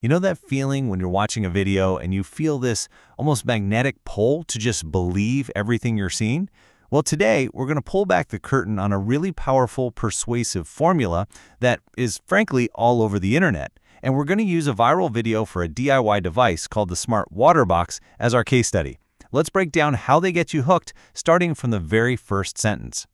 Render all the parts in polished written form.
You know that feeling when you're watching a video and you feel this almost magnetic pull to just believe everything you're seeing? Well, today we're going to pull back the curtain on a really powerful, persuasive formula that is frankly all over the internet. And we're going to use a viral video for a DIY device called the Smart Water Box as our case study. Let's break down how they get you hooked, starting from the very first sentence.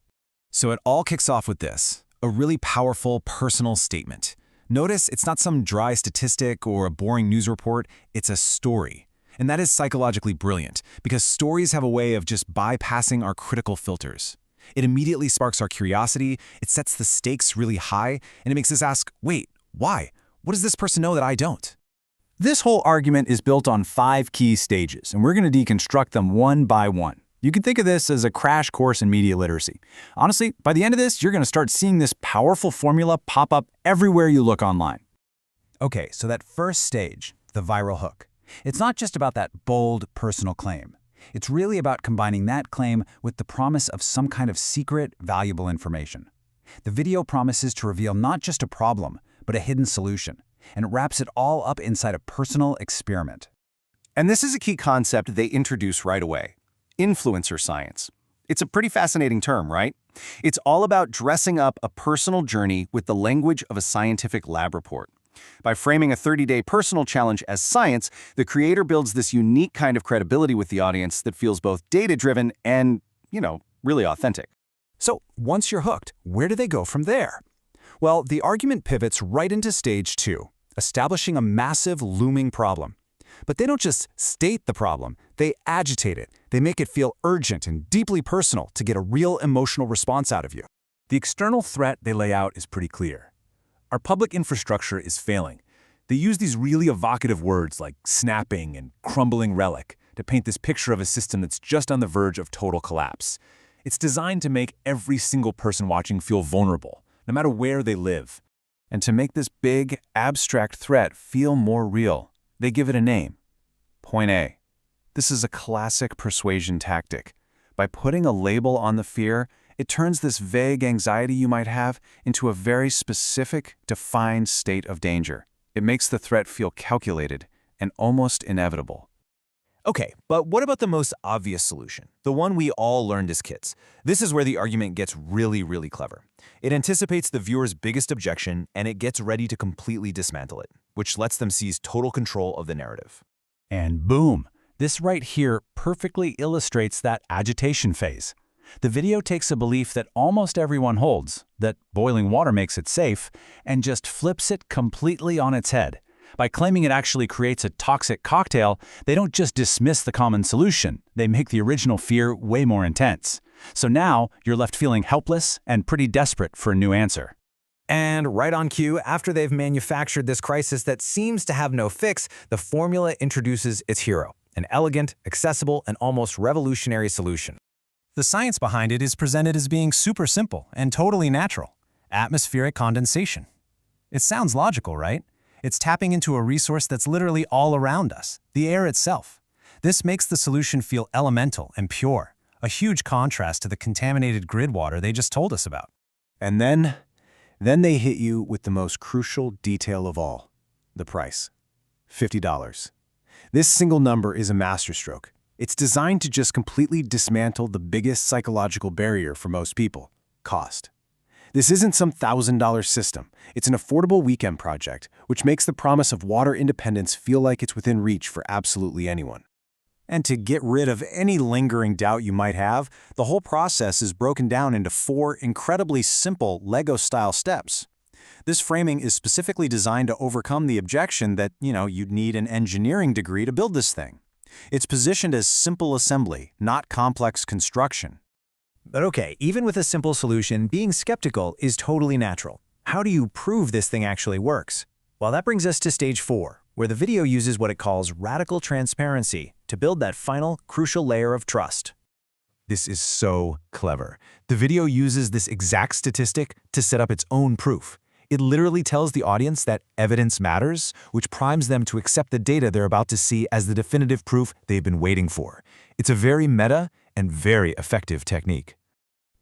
So it all kicks off with this, a really powerful personal statement. Notice it's not some dry statistic or a boring news report, it's a story. And that is psychologically brilliant, because stories have a way of just bypassing our critical filters. It immediately sparks our curiosity, it sets the stakes really high, and it makes us ask, wait, why? What does this person know that I don't? This whole argument is built on 5 key stages, and we're going to deconstruct them one by one. You can think of this as a crash course in media literacy. Honestly, by the end of this, you're going to start seeing this powerful formula pop up everywhere you look online. Okay, so that first stage, the viral hook, it's not just about that bold personal claim. It's really about combining that claim with the promise of some kind of secret, valuable information. The video promises to reveal not just a problem, but a hidden solution, and it wraps it all up inside a personal experiment. And this is a key concept they introduce right away. Influencer science. It's a pretty fascinating term, right? It's all about dressing up a personal journey with the language of a scientific lab report. By framing a 30-day personal challenge as science, the creator builds this unique kind of credibility with the audience that feels both data-driven and, really authentic. So once you're hooked, where do they go from there? Well, the argument pivots right into stage 2, establishing a massive looming problem. But they don't just state the problem, they agitate it. They make it feel urgent and deeply personal to get a real emotional response out of you. The external threat they lay out is pretty clear. Our public infrastructure is failing. They use these really evocative words like snapping and crumbling relic to paint this picture of a system that's just on the verge of total collapse. It's designed to make every single person watching feel vulnerable, no matter where they live. And to make this big, abstract threat feel more real, they give it a name. Point A. This is a classic persuasion tactic. By putting a label on the fear, it turns this vague anxiety you might have into a very specific, defined state of danger. It makes the threat feel calculated and almost inevitable. Okay, but what about the most obvious solution? The one we all learned as kids. This is where the argument gets really, really clever. It anticipates the viewer's biggest objection, and it gets ready to completely dismantle it, which lets them seize total control of the narrative. And boom! This right here perfectly illustrates that agitation phase. The video takes a belief that almost everyone holds, that boiling water makes it safe, and just flips it completely on its head. By claiming it actually creates a toxic cocktail, they don't just dismiss the common solution, they make the original fear way more intense. So now, you're left feeling helpless and pretty desperate for a new answer. And right on cue, after they've manufactured this crisis that seems to have no fix, the formula introduces its hero, an elegant, accessible, and almost revolutionary solution. The science behind it is presented as being super simple and totally natural: atmospheric condensation. It sounds logical, right? It's tapping into a resource that's literally all around us, the air itself. This makes the solution feel elemental and pure, a huge contrast to the contaminated grid water they just told us about. And then they hit you with the most crucial detail of all, the price. $50. This single number is a masterstroke. It's designed to just completely dismantle the biggest psychological barrier for most people: cost. This isn't some $1,000 system. It's an affordable weekend project, which makes the promise of water independence feel like it's within reach for absolutely anyone. And to get rid of any lingering doubt you might have, the whole process is broken down into 4 incredibly simple Lego-style steps. This framing is specifically designed to overcome the objection that, you'd need an engineering degree to build this thing. It's positioned as simple assembly, not complex construction. But okay, even with a simple solution, being skeptical is totally natural. How do you prove this thing actually works? Well, that brings us to stage 4, where the video uses what it calls radical transparency to build that final, crucial layer of trust. This is so clever. The video uses this exact statistic to set up its own proof. It literally tells the audience that evidence matters, which primes them to accept the data they're about to see as the definitive proof they've been waiting for. It's a very meta and very effective technique.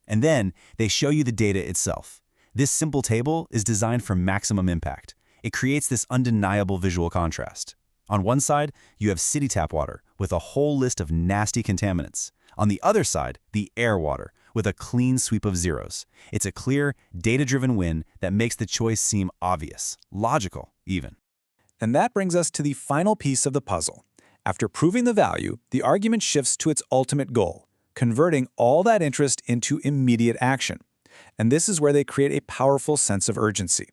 And then they show you the data itself. This simple table is designed for maximum impact. It creates this undeniable visual contrast. On one side, you have city tap water with a whole list of nasty contaminants. On the other side, the air water with a clean sweep of zeros. It's a clear, data-driven win that makes the choice seem obvious, logical even. And that brings us to the final piece of the puzzle. After proving the value, the argument shifts to its ultimate goal, converting all that interest into immediate action. And this is where they create a powerful sense of urgency.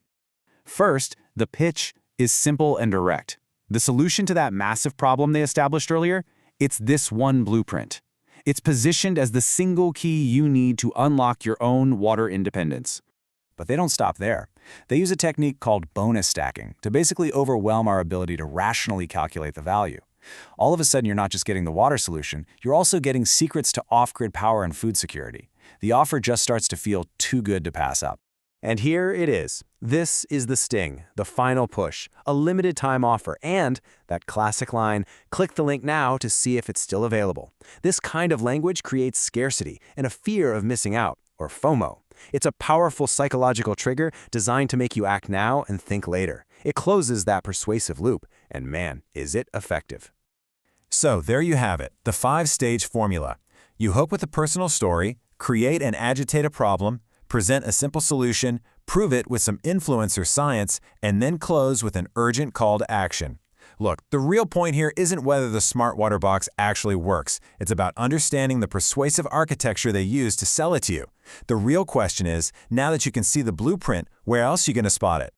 First, the pitch is simple and direct. The solution to that massive problem they established earlier, it's this one blueprint. It's positioned as the single key you need to unlock your own water independence. But they don't stop there. They use a technique called bonus stacking to basically overwhelm our ability to rationally calculate the value. All of a sudden, you're not just getting the water solution, you're also getting secrets to off-grid power and food security. The offer just starts to feel too good to pass up. And here it is. This is the sting, the final push, a limited time offer, and that classic line, click the link now to see if it's still available. This kind of language creates scarcity and a fear of missing out, or FOMO. It's a powerful psychological trigger designed to make you act now and think later. It closes that persuasive loop, and man, is it effective. So there you have it, the 5-stage formula. You hook with a personal story, create and agitate a problem, present a simple solution, prove it with some influencer science, and then close with an urgent call to action. Look, the real point here isn't whether the smart water box actually works. It's about understanding the persuasive architecture they use to sell it to you. The real question is, now that you can see the blueprint, where else are you going to spot it?